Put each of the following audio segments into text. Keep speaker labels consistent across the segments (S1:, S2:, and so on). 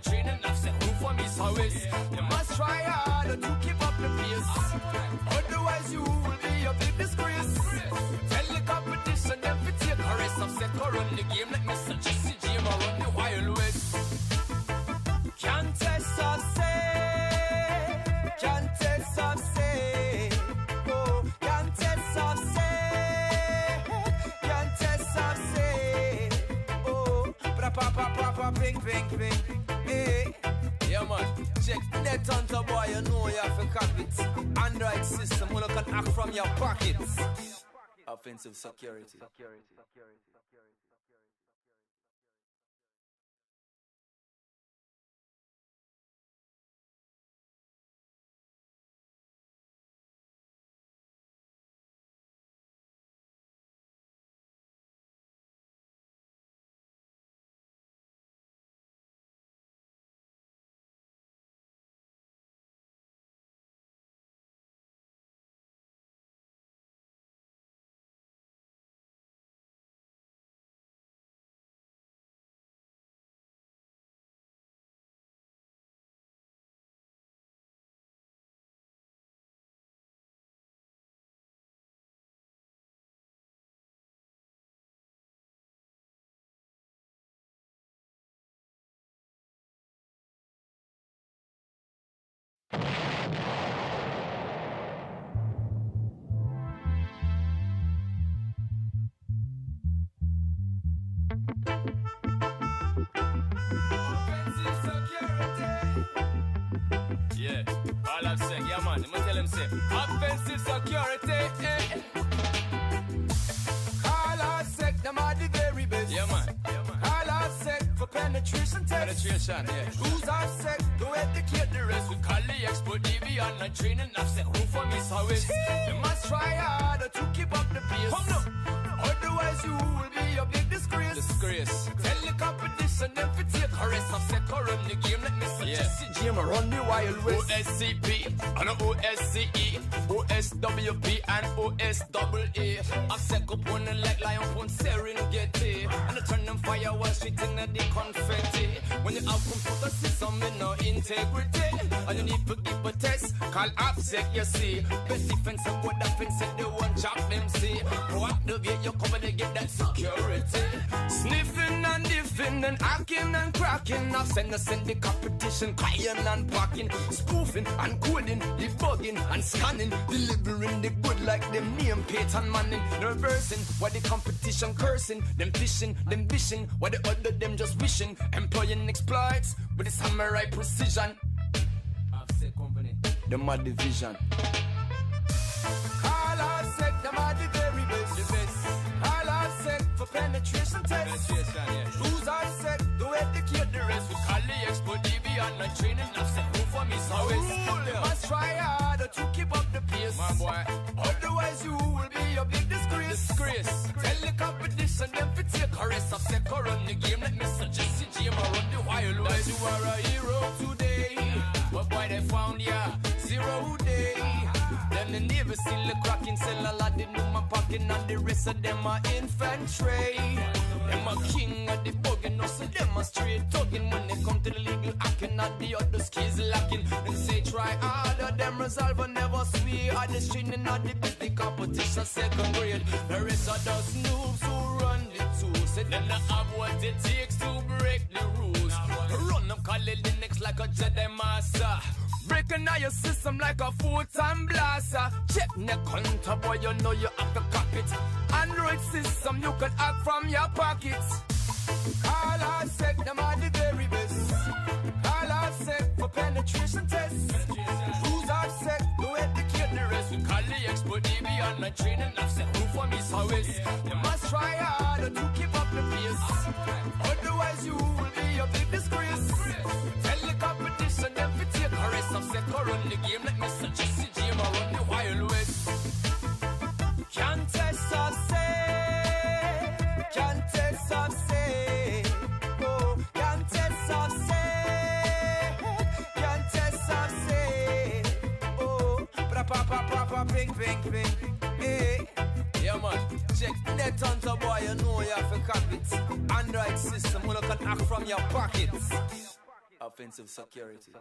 S1: and training. I've said who for me so is. You must try harder to keep up the pace. Otherwise you will be a big disgrace. Tell the competition them to take a rest. I've said go run the game like Mr. Jesse James or run the Wild West. Can't test or say, can't test or say, oh, can't test or say, can't test or say, oh, pa ping ping ping, hey. Yeah man, check Threat Hunter boy, you know you have to copy it. Android system, you can act from your pockets. Offensive security. Yeah, all I've said, yeah man, I'm gonna tell him say, offensive security, eh. All OffSec, them are the very best. Yeah man, all OffSec for penetration test. Penetration, yeah. Who's OffSec to educate the rest? We call the expert DV online training. OffSec, who for me so is. You must try harder to keep up the pace. Come now. Otherwise you will be a big disgrace. Disgrace. Tell the competition them to take a rest. OffSec or run the game like Mr. Jesse James or run the Wild West. OSCP and OSCE, OSWP and OSAA. OffSec up on like lion on Serengeti. And I turn them fire while shooting at the confetti. When you have computer system with no integrity, and you need to give a test, call OffSec, you see. Best defense and good offense, they won't chop them, see. Proactivate your cover, they get that security. Sniffing and diffing and hacking and cracking. OffSec send the competition, crying and packing. Spoofing and coding, debugging and scanning. Delivering the good like them name Peyton Manning. Reversing, what the competition cursing. Them fishing, them wishing, what the other them just wishing. Employing exploits with the samurai precision. OffSec company, them are division. All OffSec, them are the very best. The best. All OffSec for penetration test. Penetration, yeah. Who's OffSec to educate the rest? We call the expert DV online training. OffSec who for me so is. You must try harder to keep up the pace. My boy. Otherwise you will be a big disgrace. Disgrace. Tell the competition them to take a rest. OffSec or run the game like Mr. Jesse James or run the Wild West. You are a hero today, but boy they found ya 0 day. Them they never see the cracking, sell a lot in my pocket, and the rest of them are infantry. Them a king of the bugging, no so them a straight tugging. When they come to the legal acting, not the other skills lacking. Them say try harder, them resolve and never swear. At the training of the best, the competition second grade. The rest of those noobs who run the tools, say them not have what it takes to break the rules. Run them call it the next like a Jedi Master. Breaking out your system like a full-time blaster. Check the counter, boy, you know you have to cop it. Android system, you can hack from your pockets. All OffSec, them are the very best. All OffSec for penetration tests. Who's OffSec to educate the rest? We call the expert DV online training. OffSec who for me so is. You must try harder to keep up the pace. Otherwise you will be a big disgrace. Tell the competition them to take a rest. OffSec or run the game like Mr. Jesse James or run the Wild West. Can't test or say, can't test or say, oh, can't test or say, can't test or say, oh, pa ping ping ping, hey. Yeah man, check Threat Hunter boy, you know you have to copy it. Android system, you can act from your pockets. offensive security.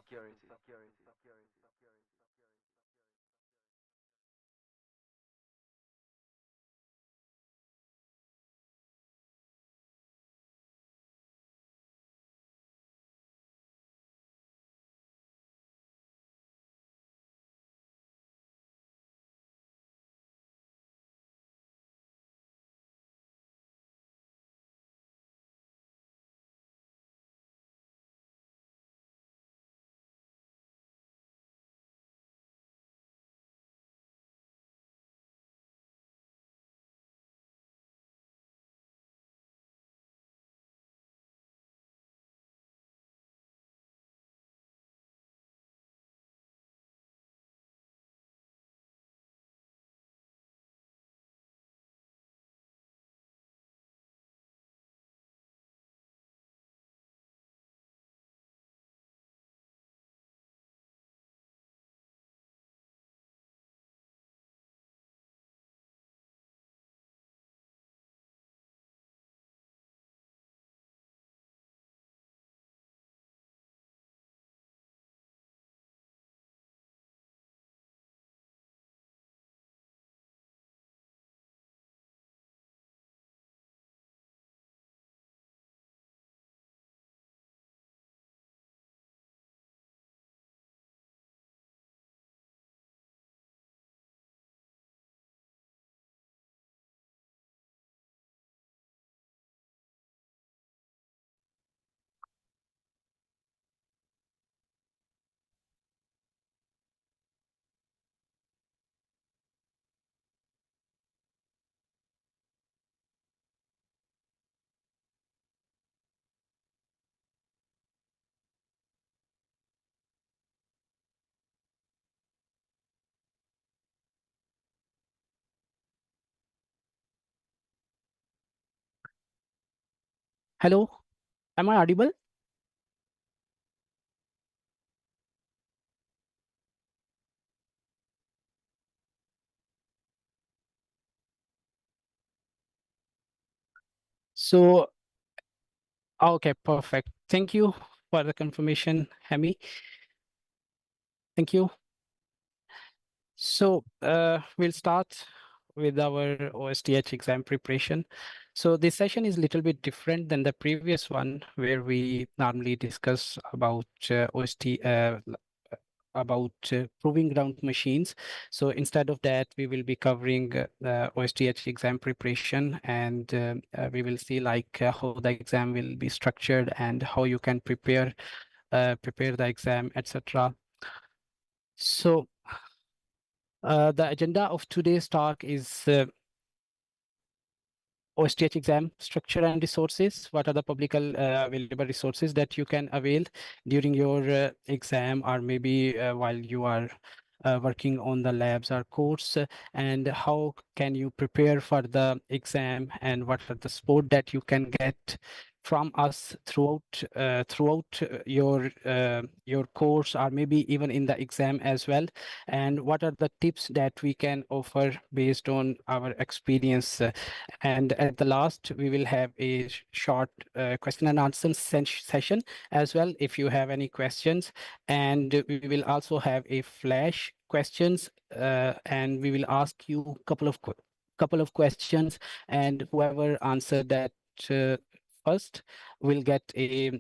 S2: Hello, am I audible? So, okay, perfect. Thank you for the confirmation, Hemi. Thank you. So, we'll start with our OSTH exam preparation. So this session is a little bit different than the previous one, where we normally discuss about about proving ground machines. So instead of that, we will be covering the OSTH exam preparation, and we will see like how the exam will be structured and how you can prepare the exam, etc. So the agenda of today's talk is OSTH exam structure and resources. What are the publicly available resources that you can avail during your exam, or maybe while you are working on the labs or course, and how can you prepare for the exam, and what are the support that you can get from us throughout your course, or maybe even in the exam as well, and what are the tips that we can offer based on our experience. And at the last, we will have a short question and answer session as well, if you have any questions. And we will also have a flash questions, and we will ask you a couple of questions, and whoever answered that first will get a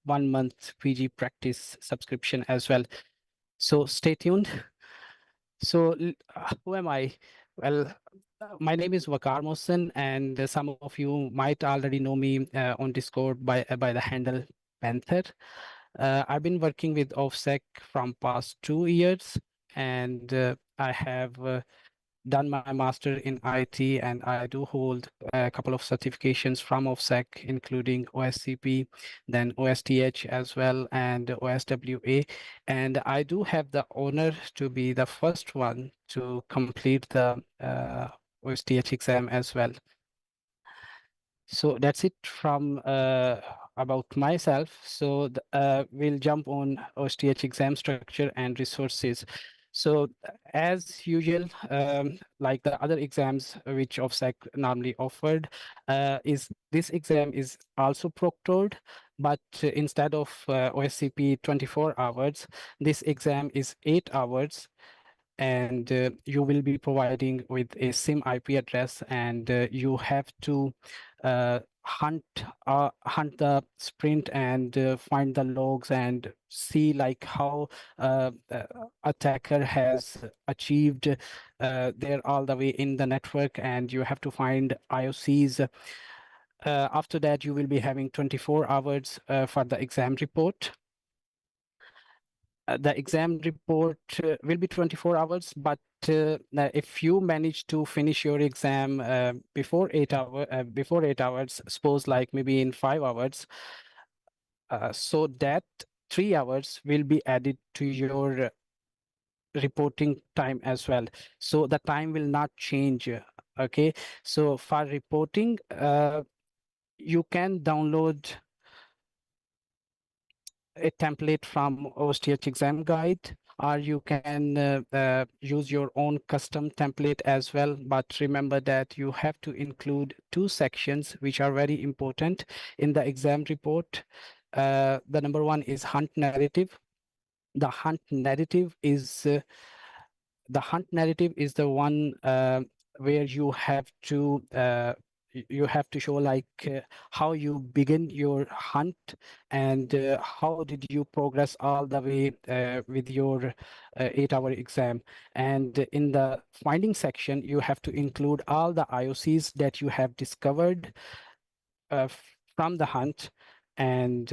S2: 1 month PG practice subscription as well. So stay tuned. So who am I? Well, my name is Wakar Mohsen, and some of you might already know me on Discord by the handle Panther. I've been working with OffSec from past 2 years, and I have done my master in IT, and I do hold a couple of certifications from OffSec, including OSCP, then OSTH as well, and OSWA. And I do have the honor to be the first one to complete the OSTH exam as well. So that's it from about myself. So we'll jump on OSTH exam structure and resources. So as usual, like the other exams which OffSec normally offered, is this exam is also proctored. but instead of OSCP 24 hours, this exam is 8 hours, and you will be providing with a SIM IP address, and you have to hunt the sprint and find the logs and see like how attacker has achieved there all the way in the network, and you have to find IOCs. After that, you will be having 24 hours for the exam report. The exam report will be 24 hours, but if you manage to finish your exam before 8 hours, suppose like maybe in 5 hours, so that 3 hours will be added to your reporting time as well. So the time will not change. Okay, so for reporting, you can download a template from OSTH exam guide, or you can use your own custom template as well. But remember that you have to include 2 sections which are very important in the exam report. The number one is hunt narrative. The hunt narrative is the one where you have to show like how you begin your hunt, and how did you progress all the way with your 8-hour exam. And in the finding section, you have to include all the IOCs that you have discovered from the hunt, and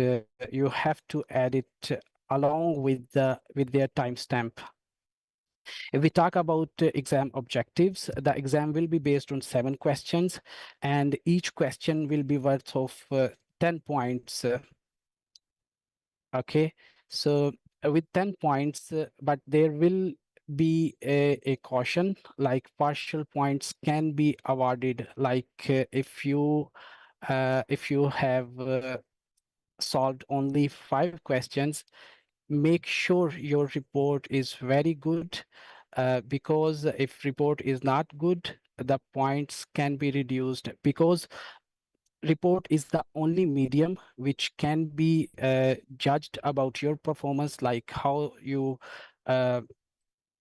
S2: you have to add it along with their timestamp. If we talk about exam objectives, the exam will be based on 7 questions, and each question will be worth of 10 points. Okay, so with 10 points, but there will be a caution, like partial points can be awarded, like if you have solved only 5 questions, make sure your report is very good, because if report is not good, the points can be reduced, because report is the only medium which can be judged about your performance, like how you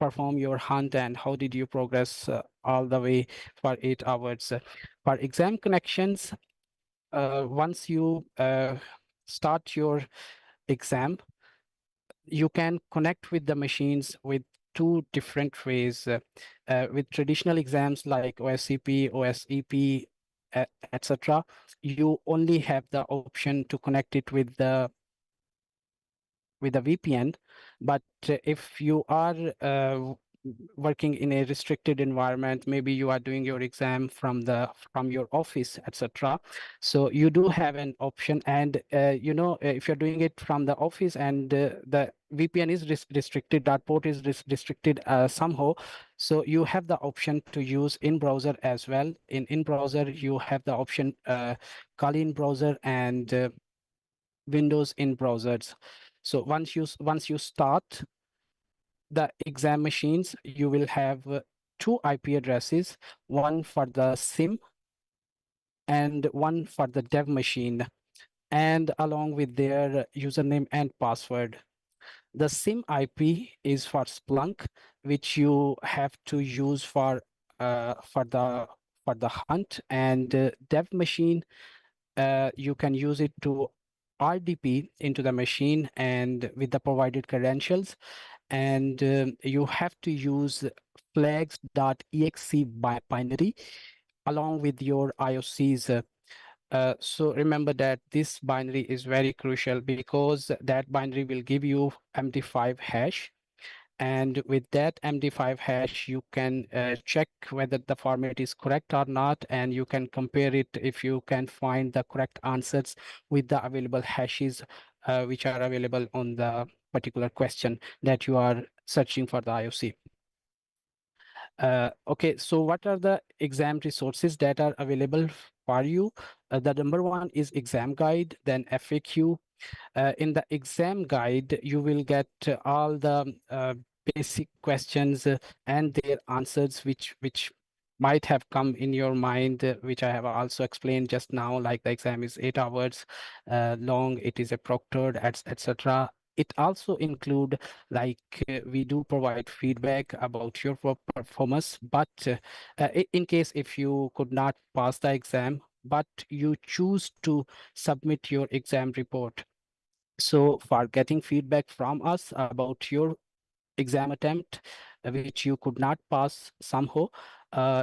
S2: perform your hunt and how did you progress all the way for 8 hours. For exam connections, once you start your exam, you can connect with the machines with 2 different ways. With traditional exams like OSCP, OSEP, etc., you only have the option to connect it with the VPN. But if you are working in a restricted environment, maybe you are doing your exam from your office, etc., so you do have an option. And if you're doing it from the office and the VPN is restricted, that port is restricted somehow, so you have the option to use in browser as well. In browser, you have the option Kali in browser and Windows in browsers. So once you start the exam machines, you will have 2 IP addresses, one for the SIM and one for the dev machine, and along with their username and password. The SIM IP is for Splunk, which you have to use for the hunt, and dev machine, you can use it to RDP into the machine and with the provided credentials. And you have to use flags.exe binary along with your IOCs. So remember that this binary is very crucial, because that binary will give you MD5 hash. And with that MD5 hash, you can check whether the format is correct or not, and you can compare it if you can find the correct answers with the available hashes which are available on the particular question that you are searching for the IOC. Okay, so what are the exam resources that are available for you? The number one is exam guide, then FAQ. In the exam guide, you will get all the basic questions and their answers, which might have come in your mind, which I have also explained just now, like the exam is 8 hours long, it is a proctored, etc. It also include like we do provide feedback about your performance, but in case if you could not pass the exam, but you choose to submit your exam report. So for getting feedback from us about your exam attempt, which you could not pass somehow,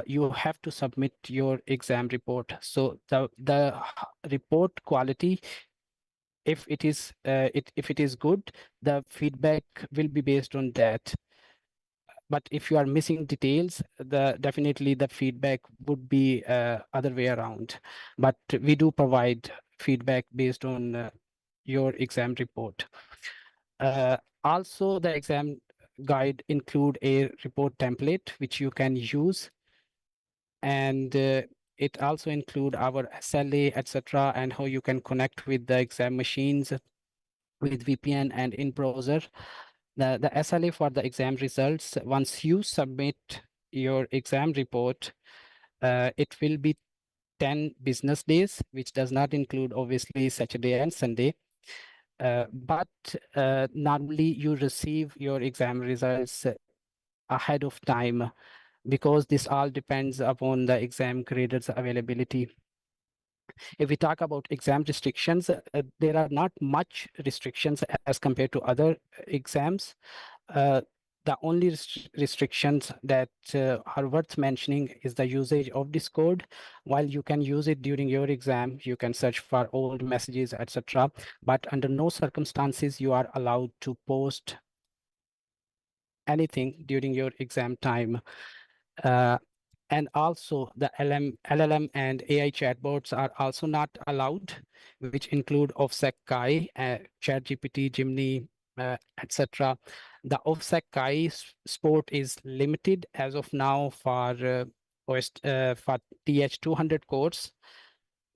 S2: you have to submit your exam report. So the report quality, if it is good, the feedback will be based on that. But if you are missing details, definitely the feedback would be other way around. But we do provide feedback based on your exam report. Also, the exam guide include a report template which you can use, and it also include our SLA, etc., and how you can connect with the exam machines with VPN and in browser. The SLA for the exam results, once you submit your exam report, it will be 10 business days, which does not include obviously Saturday and Sunday. But normally you receive your exam results ahead of time, because this all depends upon the exam graders availability. If we talk about exam restrictions, there are not much restrictions as compared to other exams. Uh, the only restrictions that are worth mentioning is the usage of Discord. While you can use it during your exam, you can search for old messages, etc. But under no circumstances you are allowed to post anything during your exam time. Uh, and also the LLM and AI chatbots are also not allowed, which include OffSec Kai, ChatGPT, Gemini, etc. The OffSec Kai support is limited as of now for for TH200 course,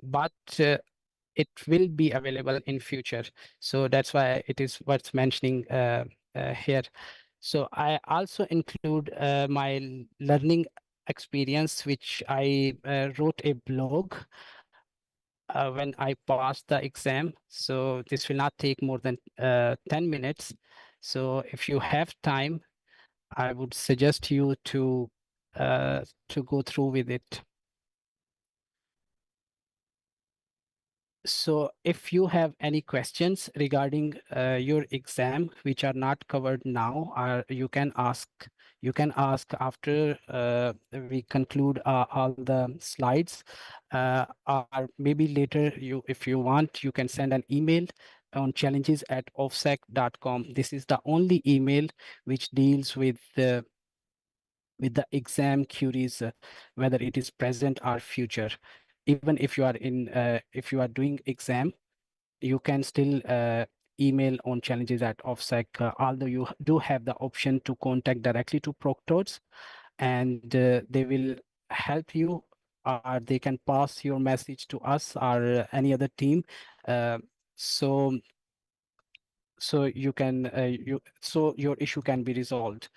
S2: but it will be available in future. So that's why it is worth mentioning here. So I also include my learning experience, which I wrote a blog when I passed the exam. So this will not take more than 10 minutes. So if you have time, I would suggest you to go through with it. So if you have any questions regarding your exam which are not covered now, you can ask after we conclude all the slides, or maybe later if you want, you can send an email on challenges@offsec.com. This is the only email which deals with the exam queries, whether it is present or future. Even if you are if you are doing exam, you can still email on challenges@offsec, although you do have the option to contact directly to proctors, and they will help you, or they can pass your message to us or any other team. Uh, so you can so your issue can be resolved.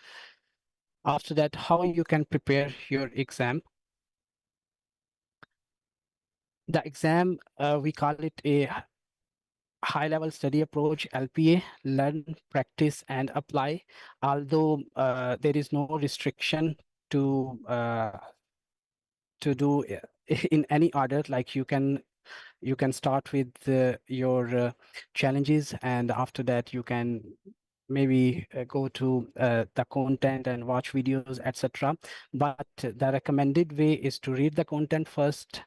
S2: After that, how you can prepare your exam. The exam, we call it a high-level study approach, LPA, learn, practice, and apply. Although there is no restriction to do in any order, like you can start with your challenges, and after that you can maybe go to the content and watch videos, etc. But the recommended way is to read the content first,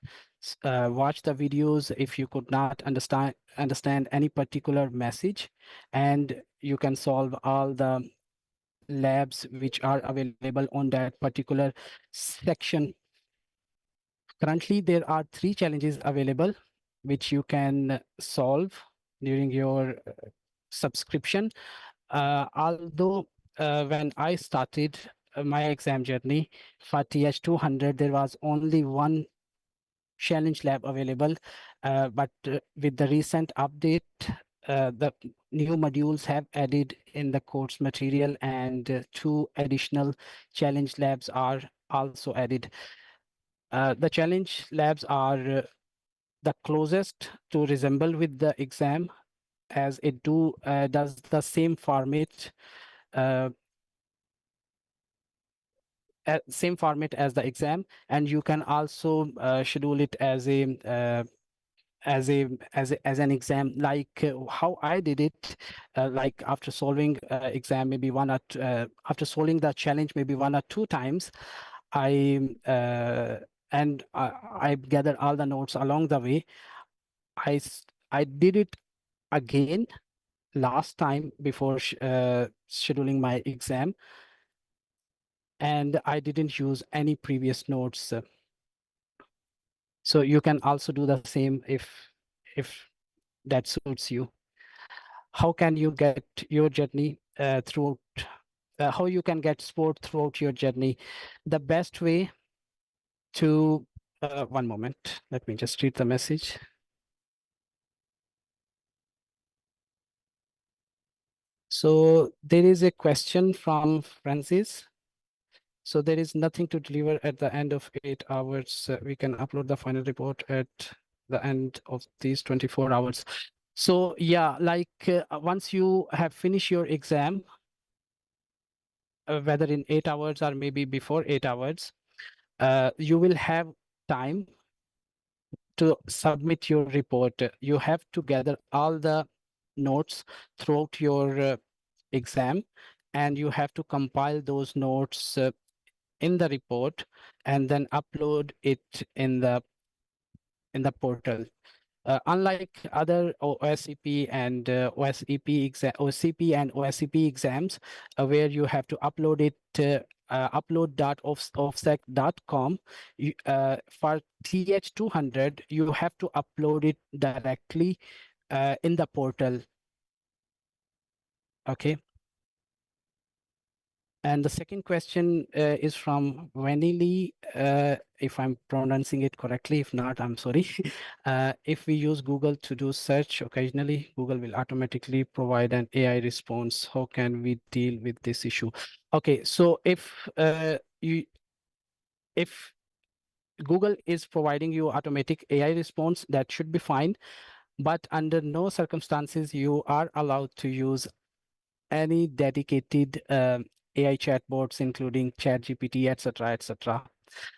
S2: watch the videos if you could not understand any particular message, and you can solve all the labs which are available on that particular section. Currently, there are 3 challenges available which you can solve during your subscription. Although when I started my exam journey for TH200, there was only one challenge lab available, but with the recent update, the new modules have added in the course material, and 2 additional challenge labs are also added. The challenge labs are the closest to resemble with the exam, as it does the same format, uh, same format as the exam, and you can also schedule it as a as an exam, like how I did it, like after solving exam maybe after solving the challenge maybe 1 or 2 times, I and I gathered all the notes along the way. I did it again last time before scheduling my exam, and I didn't use any previous notes. So you can also do the same if that suits you. How can you get your journey throughout? How you can get sport throughout your journey? The best way to one moment. Let me just read the message. So there is a question from Francis. So there is nothing to deliver at the end of 8 hours. We can upload the final report at the end of these 24 hours. So yeah, like once you have finished your exam, whether in 8 hours or maybe before 8 hours, you will have time to submit your report. You have to gather all the notes throughout your exam, and you have to compile those notes in the report and then upload it in the portal. Unlike other OSCP and OCP and OSCP exams, where you have to upload it upload.offsec.com, for TH200, you have to upload it directly in the portal. Okay. And the second question is from Vanili, if I'm pronouncing it correctly. If not, I'm sorry. If we use Google to do search occasionally, Google will automatically provide an AI response. How can we deal with this issue? Okay, so if Google is providing you automatic AI response, that should be fine. But under no circumstances you are allowed to use any dedicated AI chatbots, including ChatGPT, etc., etc.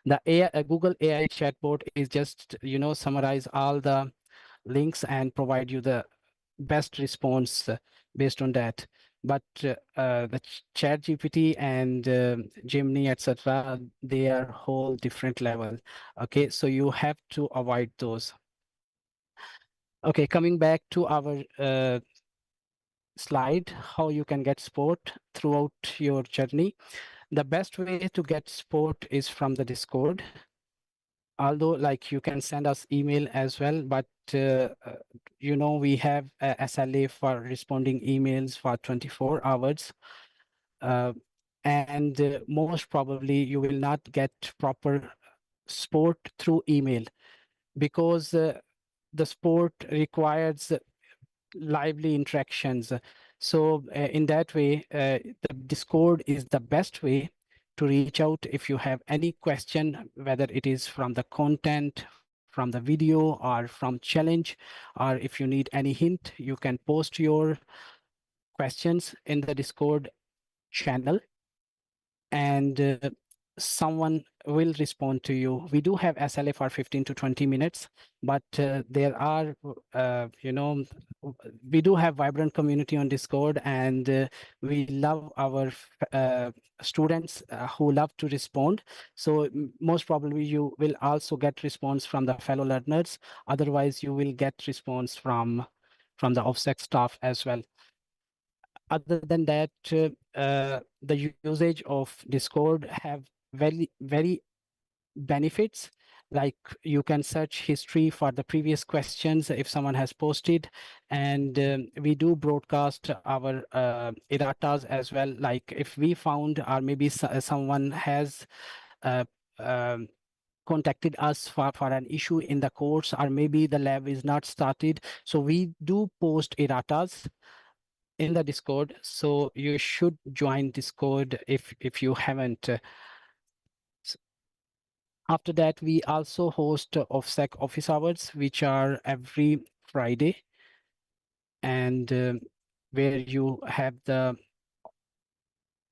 S2: The Google AI chatbot is just, summarize all the links and provide you the best response based on that. But the ChatGPT and Gemini, etc., they are whole different level. Okay, so you have to avoid those. Okay, coming back to our slide, how you can get support throughout your journey. The best way to get support is from the Discord. Although, like, you can send us email as well, but we have a SLA for responding emails for 24 hours. And most probably you will not get proper support through email, because the support requires lively interactions. So in that way, the Discord is the best way to reach out if you have any question, whether it is from the content, from the video, or from challenge, or if you need any hint, you can post your questions in the Discord channel, and someone will respond to you. We do have SLA for 15 to 20 minutes, but there are, we do have vibrant community on Discord, and we love our students who love to respond. So most probably you will also get response from the fellow learners. Otherwise, you will get response from the OffSec staff as well. Other than that, the usage of Discord have very benefits. Like, you can search history for the previous questions if someone has posted, and we do broadcast our erratas as well. Like, if we found, or maybe someone has uh, um, contacted us for an issue in the course, or maybe the lab is not started, so we do post erratas in the Discord. So you should join Discord if you haven't. After that, we also host OffSec office hours, which are every Friday, and where you have the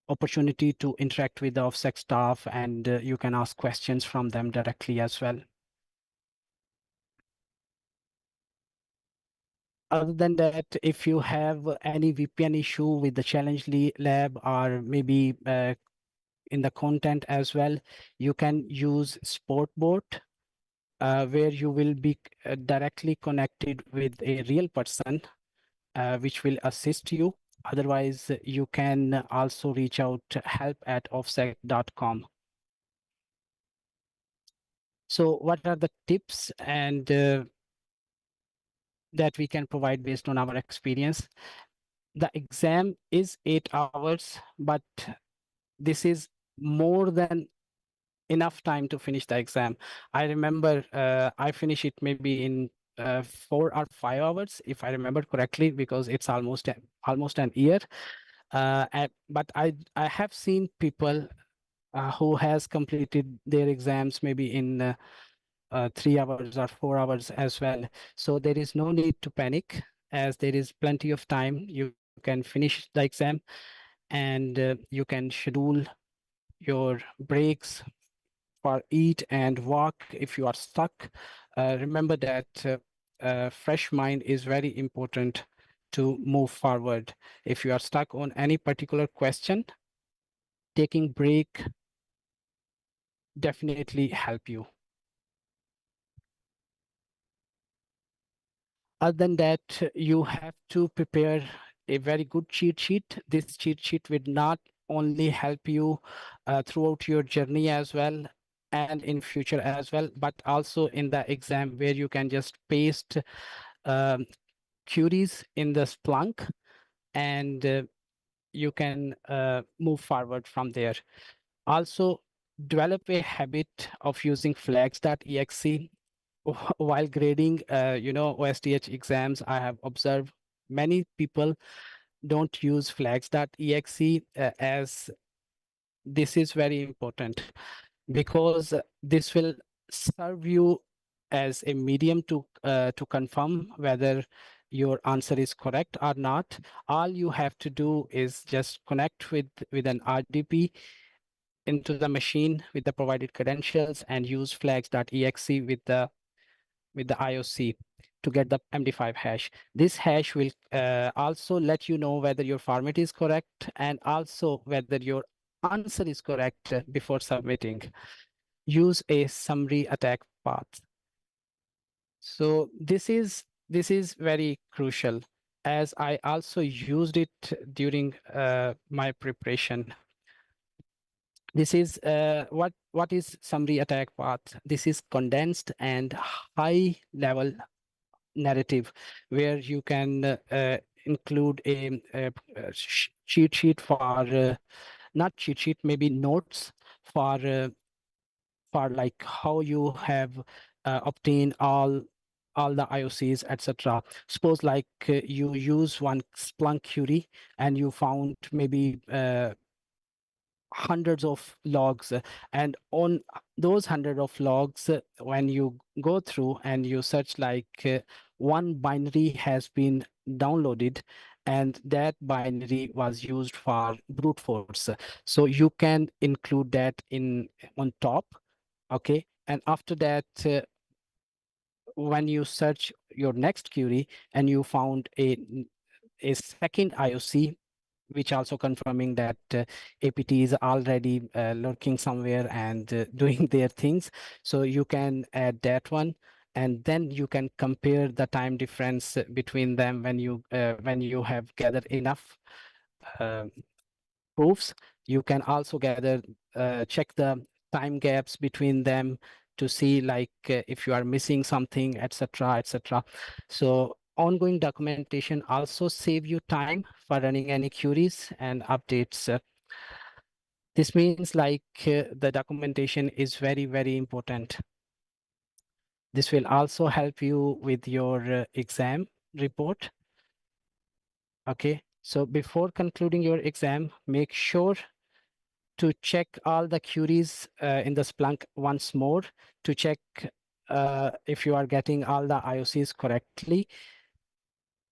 S2: opportunity to interact with the OffSec staff, and you can ask questions from them directly as well. Other than that, if you have any VPN issue with the challenge lab, or maybe in the content as well, you can use Sportboard, where you will be directly connected with a real person, which will assist you. Otherwise, you can also reach out to help@offsec.com. So what are the tips and that we can provide based on our experience? The exam is 8 hours, but this is more than enough time to finish the exam. I remember I finish it maybe in 4 or 5 hours, if I remember correctly, because it's almost an year. But I have seen people who has completed their exams maybe in 3 hours or 4 hours as well. So there is no need to panic, as there is plenty of time. You can finish the exam, and you can schedule your breaks for eat and walk if you are stuck. Remember that fresh mind is very important to move forward. If you are stuck on any particular question, taking break definitely help you. Other than that, you have to prepare a very good cheat sheet. This cheat sheet will not only help you throughout your journey as well, and in future as well, but also in the exam, where you can just paste um, queries in the Splunk, and you can move forward from there. Also, develop a habit of using flags.exe while grading, OSTH exams. I have observed many people don't use flags.exe, as this is very important, because this will serve you as a medium to confirm whether your answer is correct or not. All you have to do is just connect with an RDP into the machine with the provided credentials, and use flags.exe with the IOC to get the MD5 hash. This hash will also let you know whether your format is correct, and also whether your answer is correct before submitting. Use a summary attack path. So this is very crucial, as I also used it during my preparation. This is what is summary attack path? This is condensed and high level narrative, where you can include a cheat sheet for not cheat sheet, maybe notes for like how you have obtained all the IOCs, etc. Suppose like you use one Splunk query, and you found maybe hundreds of logs, and on those hundred of logs, when you go through and you search, like one binary has been downloaded, and that binary was used for brute force, so you can include that in on top. Okay, and after that, when you search your next query and you found a second IOC, which also confirming that APT is already lurking somewhere and doing their things. So you can add that one, and then you can compare the time difference between them when you have gathered enough uh, proofs. You can also check the time gaps between them to see, like if you are missing something, etc., etc. So ongoing documentation also save you time for running any queries and updates. This means like the documentation is very, very important. This will also help you with your exam report. Okay, so before concluding your exam, make sure to check all the queries in the Splunk once more to check if you are getting all the IOCs correctly,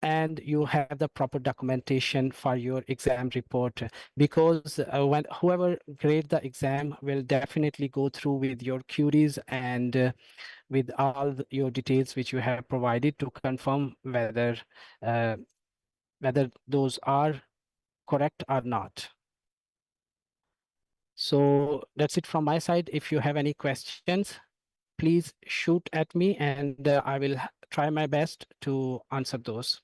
S2: and you have the proper documentation for your exam report, because when whoever grade the exam will definitely go through with your queries and with all your details which you have provided to confirm uh, whether those are correct or not. So that's it from my side. If you have any questions, please shoot at me, and I will try my best to answer those.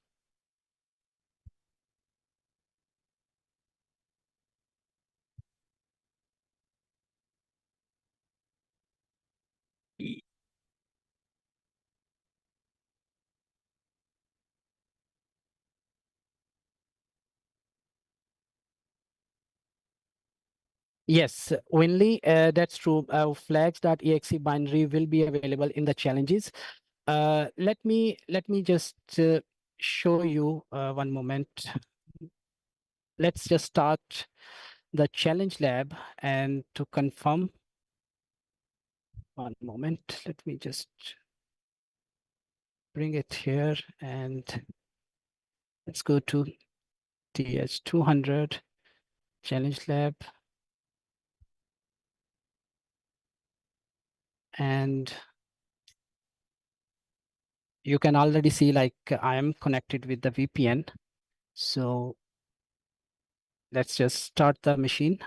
S2: Yes, Winley, that's true. Flags.exe binary will be available in the challenges. Let me just show you one moment. Let's just start the challenge lab, and to confirm, one moment, let me just bring it here, and let's go to TH200 challenge lab, and you can already see like I am connected with the VPN. So let's just start the machine.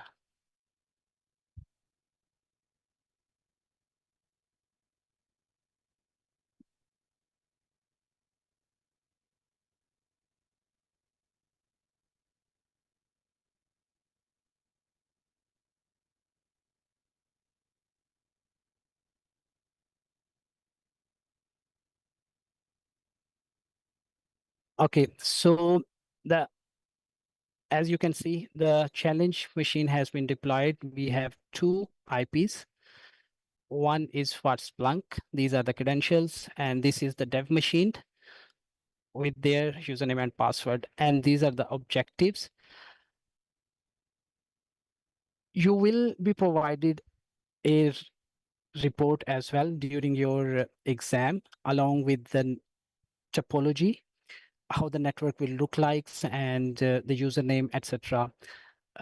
S2: Okay, so the as you can see, the challenge machine has been deployed. We have two IPs. One is for Splunk. These are the credentials, and this is the dev machine with their username and password. And these are the objectives. You will be provided a report as well during your exam, along with the topology, how the network will look like, and the username, etc.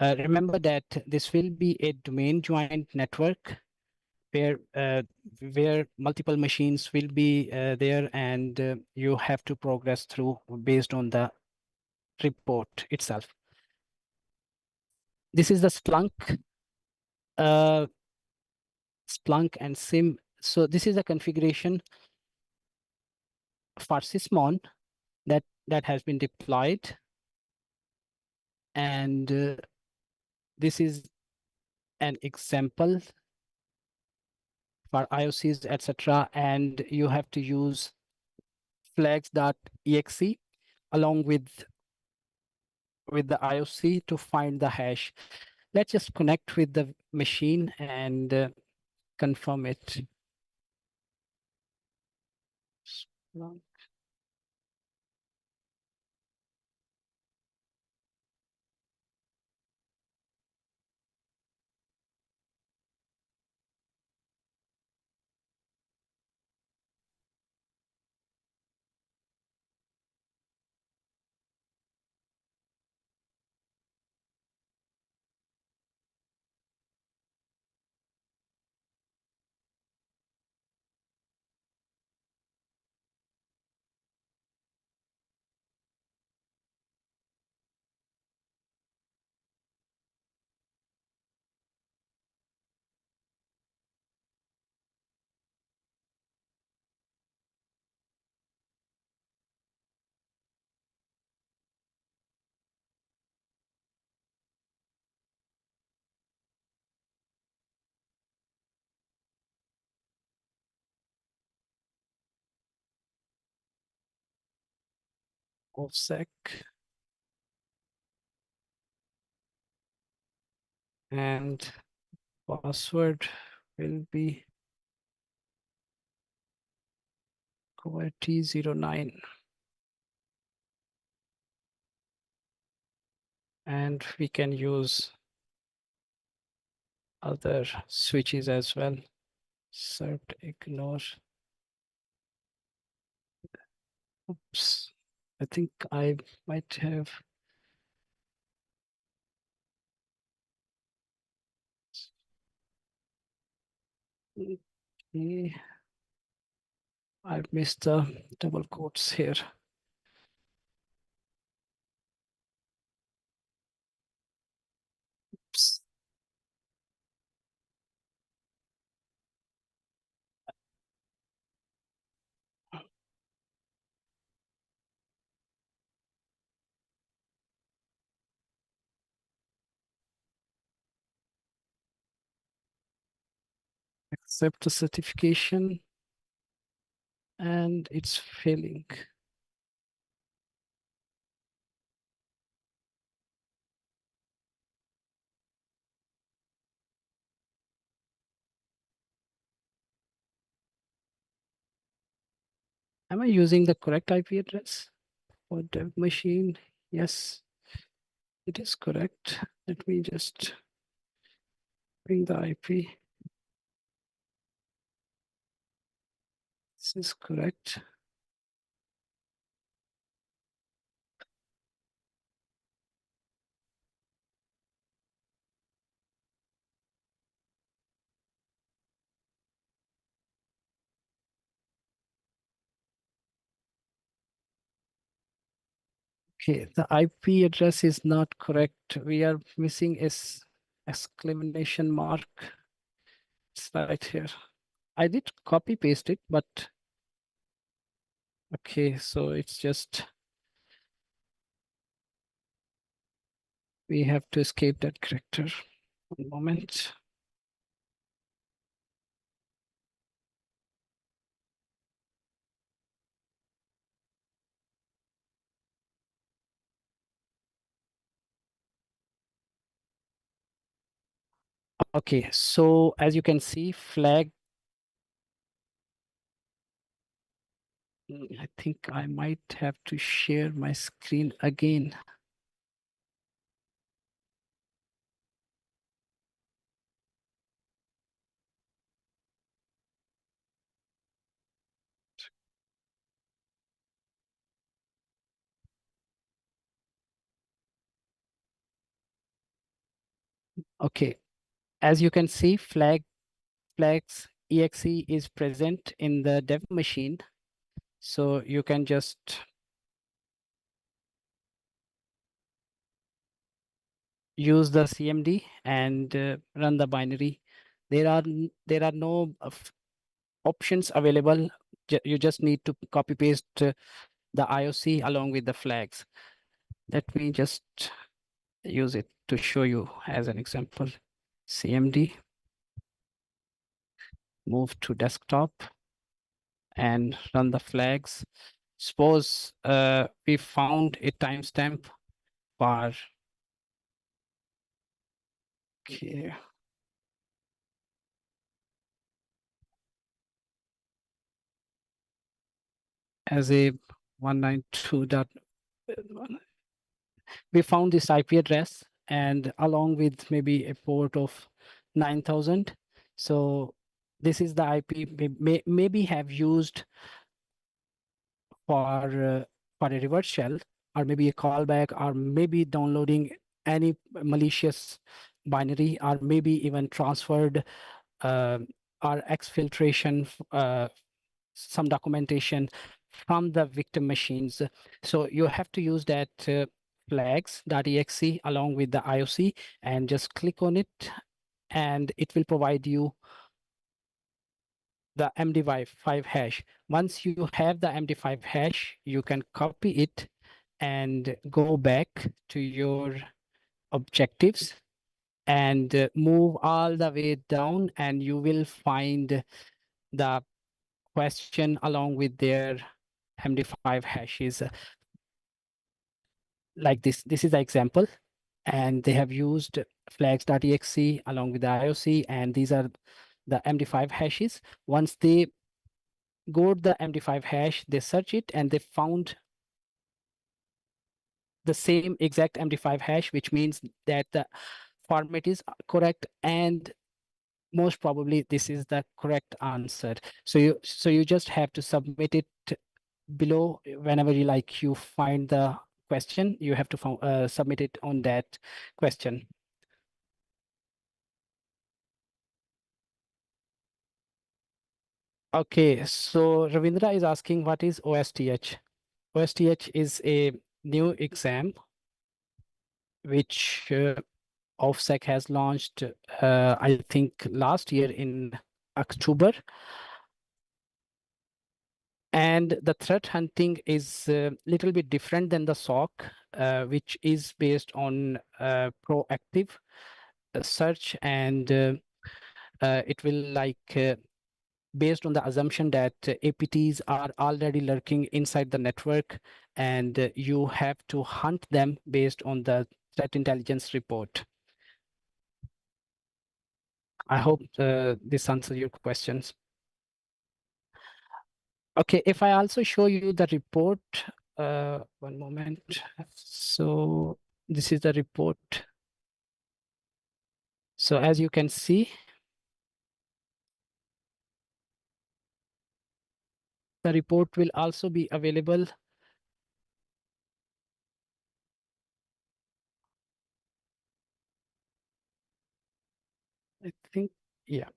S2: Remember that this will be a domain joined network where multiple machines will be there, and you have to progress through based on the report itself. This is the uh, Splunk and SIM. So this is a configuration for Sysmon that has been deployed, and this is an example for IOCs, etc. And you have to use flags.exe along with the IOC to find the hash. Let's just connect with the machine and confirm it. Splunk. OffSec, and password will be QWERTY09, and we can use other switches as well. Served ignore. Oops. I think I might have. Okay. I've missed the double quotes here. Oops. Accept the certification, and it's failing. Am I using the correct IP address for dev machine? Yes, it is correct. Let me just bring the IP. This is correct. Okay, the IP address is not correct. We are missing exclamation mark. It's right here. I did copy paste it, but okay, so it's just we have to escape that character. One moment. Okay, so as you can see, flag. I think I might have to share my screen again. Okay, as you can see, flags exe is present in the dev machine. So you can just use the CMD and run the binary. There are no options available. You just need to copy paste the IOC along with the flags. Let me just use it to show you as an example. CMD, move to desktop and run the flags. Suppose we found a timestamp for okay. As a 192.1. We found this IP address and along with maybe a port of 9000. So this is the IP maybe have used for a reverse shell, or maybe a callback, or maybe downloading any malicious binary, or maybe even transferred or exfiltration, some documentation from the victim machines. So you have to use that flags.exe along with the IOC and just click on it, and it will provide you the MD5 hash. Once you have the MD5 hash, you can copy it and go back to your objectives and move all the way down, and you will find the question along with their MD5 hashes. Like this is the example, and they have used flags.exe along with the IOC, and these are the MD5 hashes. Once they got the MD5 hash, they search it and they found the same exact MD5 hash, which means that the format is correct and most probably this is the correct answer. So you just have to submit it below whenever you find the question. You have to submit it on that question. Okay, so Ravindra is asking, what is OSTH? OSTH is a new exam which OffSec has launched, I think last year in October. And the threat hunting is a little bit different than the SOC, which is based on proactive search, and it will based on the assumption that APTs are already lurking inside the network, and you have to hunt them based on the threat intelligence report. I hope this answers your questions. Okay, if I also show you the report, one moment. So this is the report. So as you can see, the report will also be available. I think, yeah.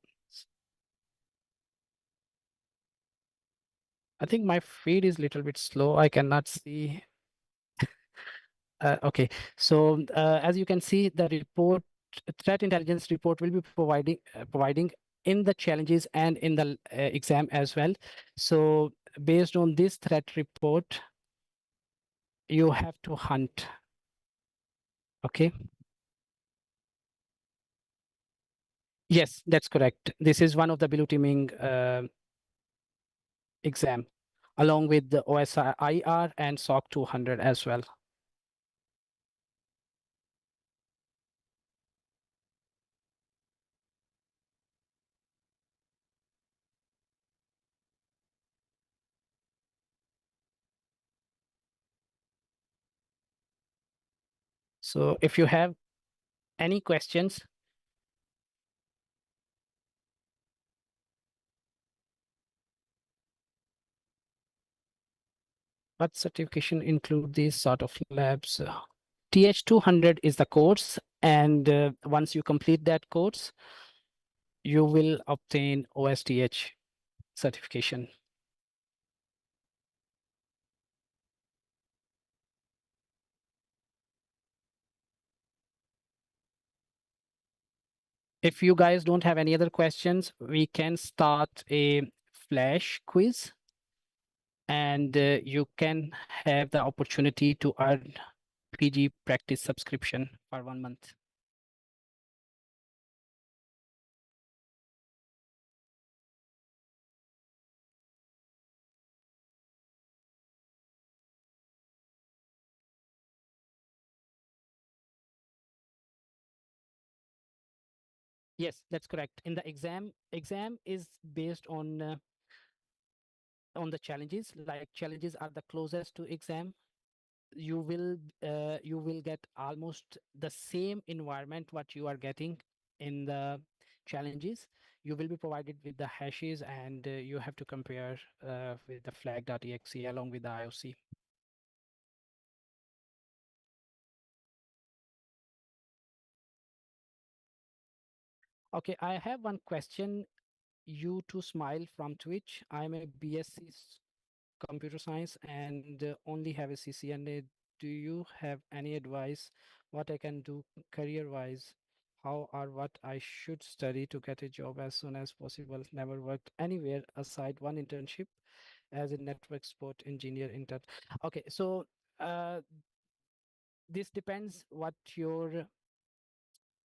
S2: I think my feed is a little bit slow. I cannot see. Okay, so as you can see, the report, threat intelligence report, will be providing in the challenges and in the exam as well. So based on this threat report, you have to hunt. Okay. Yes, that's correct. This is one of the blue teaming exam, along with the OSIR and SOC 200 as well. So if you have any questions, what certification include these sort of labs? TH200 is the course, and once you complete that course, you will obtain OSTH certification. If you guys don't have any other questions, we can start a flash quiz, and you can have the opportunity to earn PG practice subscription for 1 month. Yes, that's correct. In the exam is based on the challenges. Like, challenges are the closest to exam. You will get almost the same environment what you are getting in the challenges. You will be provided with the hashes, and you have to compare with the flag.exe along with the IOC. Okay, I have one question. You to Smile from Twitch. I'm a BSc computer science and only have a CCNA. Do you have any advice what I can do career wise? How or what I should study to get a job as soon as possible? Never worked anywhere aside one internship as a network support engineer intern. Okay, so this depends what your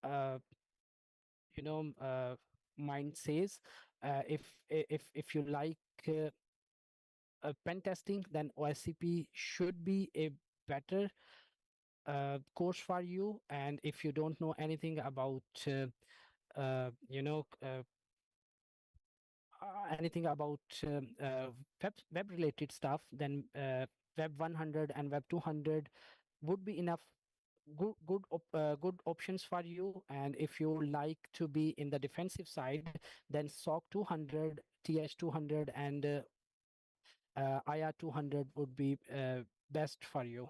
S2: uh, mind says. If you like pen testing, then OSCP should be a better course for you. And if you don't know anything about uh, you know uh, anything about web related stuff, then web 100 and web 200 would be enough good options for you. And if you like to be in the defensive side, then SOC 200, TH 200, and IR 200 would be best for you.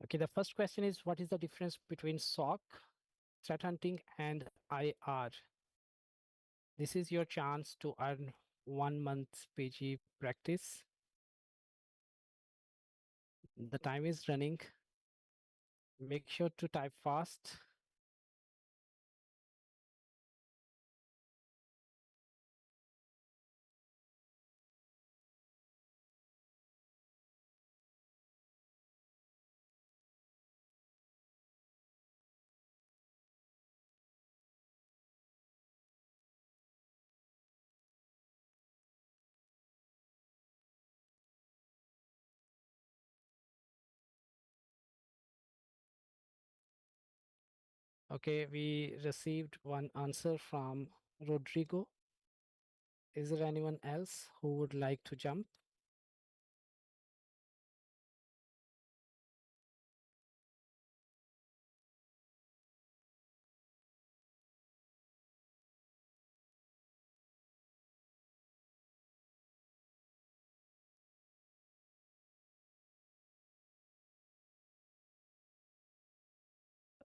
S2: Okay, the first question is, what is the difference between SOC, threat hunting, and IR? This is your chance to earn 1 month PG practice. The time is running. Make sure to type fast. Okay, we received one answer from Rodrigo. Is there anyone else who would like to jump?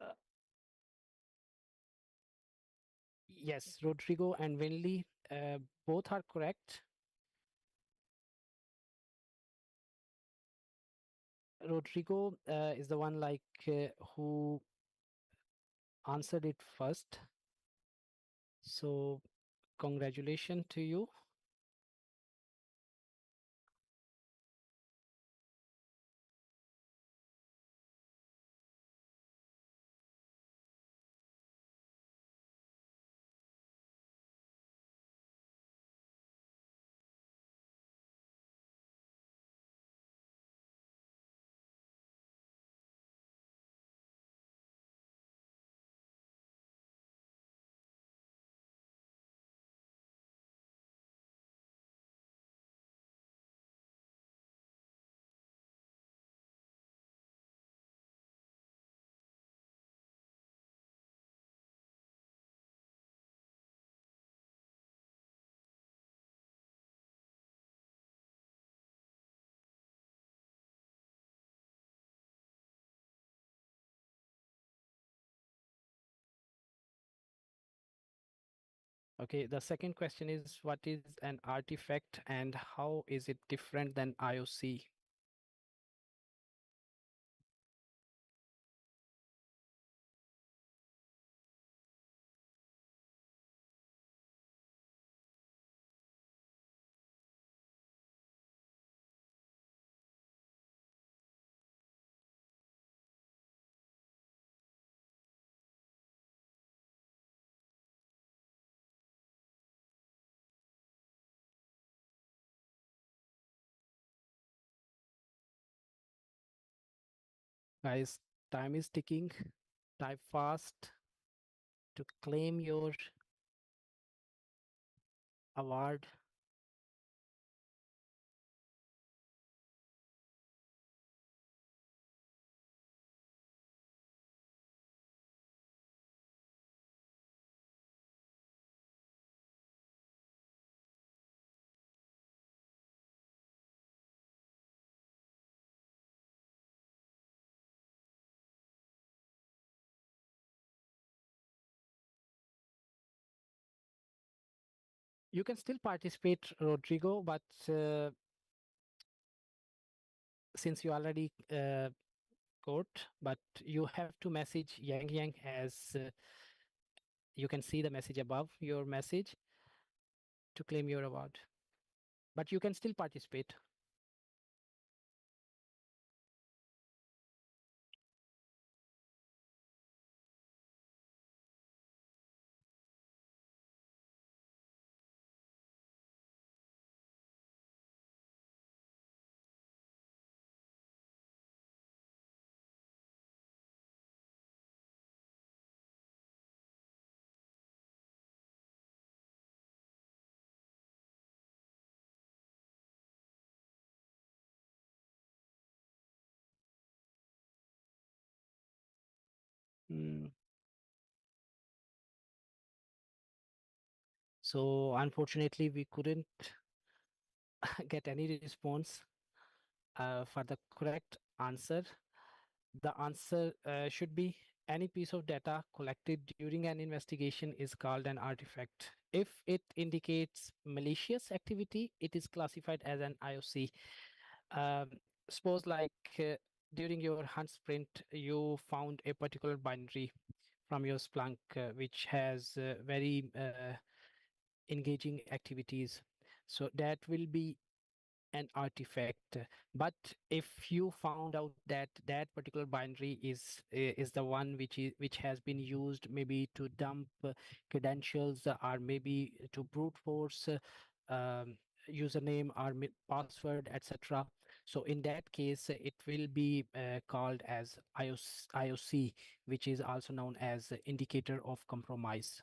S2: Uh, yes, Rodrigo and Winley, both are correct. Rodrigo is the one who answered it first. So congratulations to you. Okay, the second question is, what is an artifact and how is it different than IOC? Guys, time is ticking. Type fast to claim your award. You can still participate, Rodrigo, but since you already got, but you have to message Yang Yang as you can see the message above your message to claim your award. But you can still participate. Mm. So unfortunately, we couldn't get any response for the correct answer. The answer should be any piece of data collected during an investigation is called an artifact. If it indicates malicious activity, it is classified as an IOC. Um, suppose like during your hunt sprint, you found a particular binary from your Splunk, which has very engaging activities. So that will be an artifact. But if you found out that that particular binary is the one which has been used maybe to dump credentials or maybe to brute force username or password, etc. So in that case, it will be called as IOC, which is also known as indicator of compromise.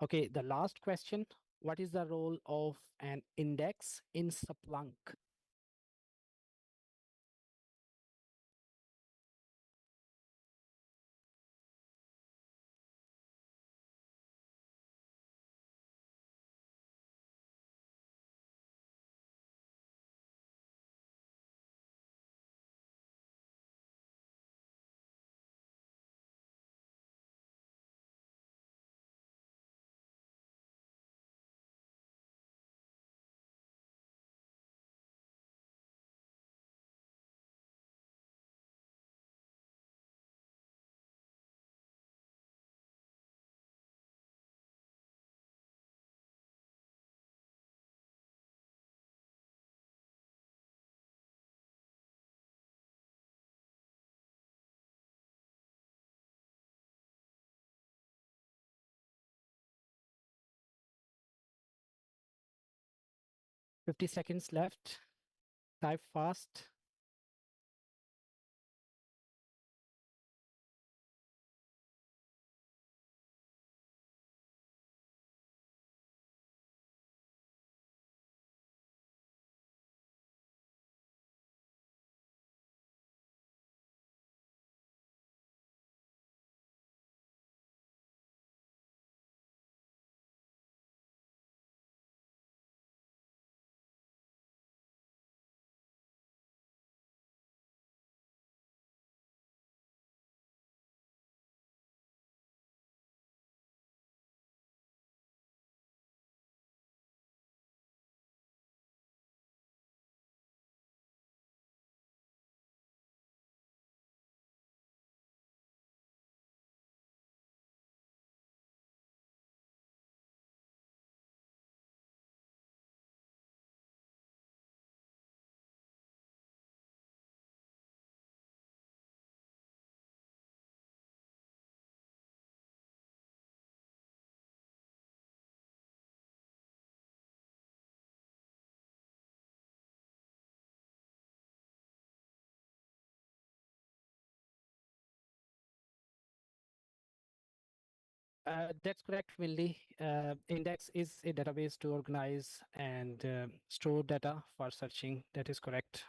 S2: 'Okay, the last question. What is the role of an index in Splunk? Fifty seconds left. Type fast. That's correct, Winley. Index is a database to organize and store data for searching. That is correct.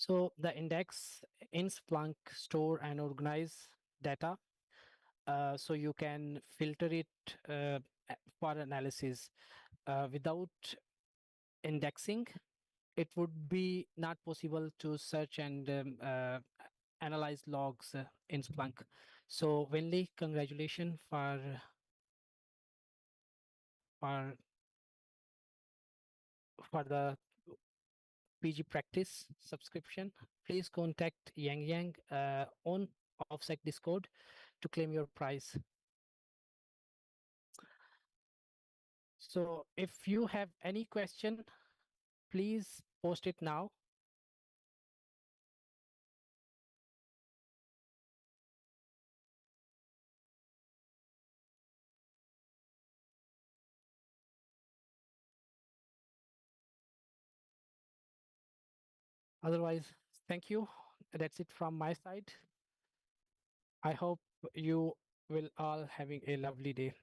S2: So the index in Splunk store and organize data so you can filter it for analysis. Without indexing, it would be not possible to search and analyze logs in Splunk. So Winley, congratulations for for the PG practice subscription. Please contact Yang Yang on OffSec Discord to claim your prize. So if you have any question, please post it now. Otherwise, thank you. That's it from my side. I hope you will all having a lovely day.